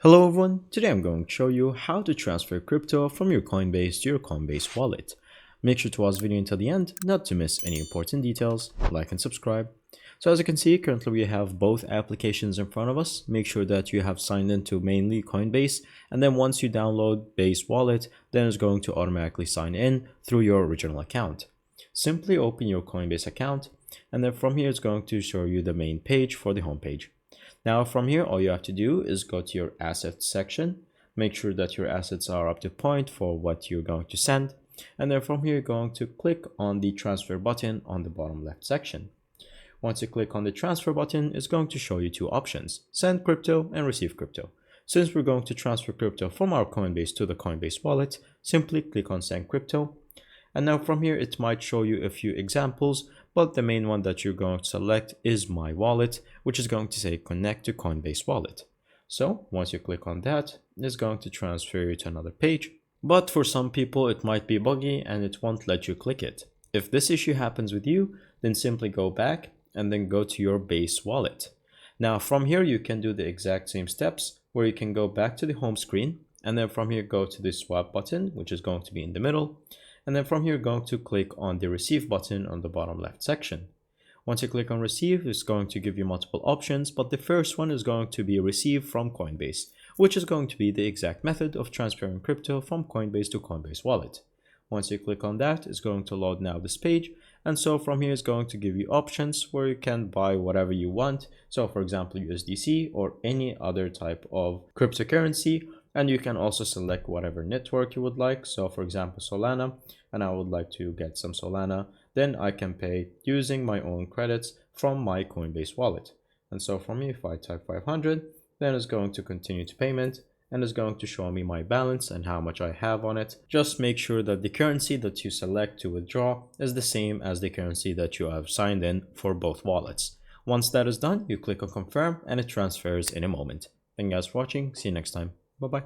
Hello everyone, today I'm going to show you how to transfer crypto from your Coinbase to your Coinbase wallet. Make sure to watch the video until the end, not to miss any important details, like and subscribe. So as you can see, currently we have both applications in front of us. Make sure that you have signed into mainly Coinbase, and then once you download Base Wallet, then it's going to automatically sign in through your original account. Simply open your Coinbase account, and then from here it's going to show you the main page for the home page. Now from here, all you have to do is go to your assets section, make sure that your assets are up to point for what you're going to send. And then from here, you're going to click on the transfer button on the bottom left section. Once you click on the transfer button, it's going to show you two options, send crypto and receive crypto. Since we're going to transfer crypto from our Coinbase to the Coinbase wallet, simply click on send crypto. And now from here, it might show you a few examples, but the main one that you're going to select is My Wallet, which is going to say connect to Coinbase Wallet. So once you click on that, it's going to transfer you to another page. But for some people, it might be buggy and it won't let you click it. If this issue happens with you, then simply go back and then go to your Base Wallet. Now from here, you can do the exact same steps where you can go back to the home screen, and then from here, go to the swap button, which is going to be in the middle. And then from here, going to click on the receive button on the bottom left section. Once you click on receive, it's going to give you multiple options, but the first one is going to be receive from Coinbase, which is going to be the exact method of transferring crypto from Coinbase to Coinbase Wallet. Once you click on that, it's going to load now this page. And so from here, it's going to give you options where you can buy whatever you want. So for example, USDC or any other type of cryptocurrency. And you can also select whatever network you would like. So for example, Solana, and I would like to get some Solana, then I can pay using my own credits from my Coinbase wallet. And so for me, if I type 500, then it's going to continue to payment and it's going to show me my balance and how much I have on it. Just make sure that the currency that you select to withdraw is the same as the currency that you have signed in for both wallets. Once that is done, you click on confirm and it transfers in a moment. Thank you guys for watching. See you next time. Bye-bye.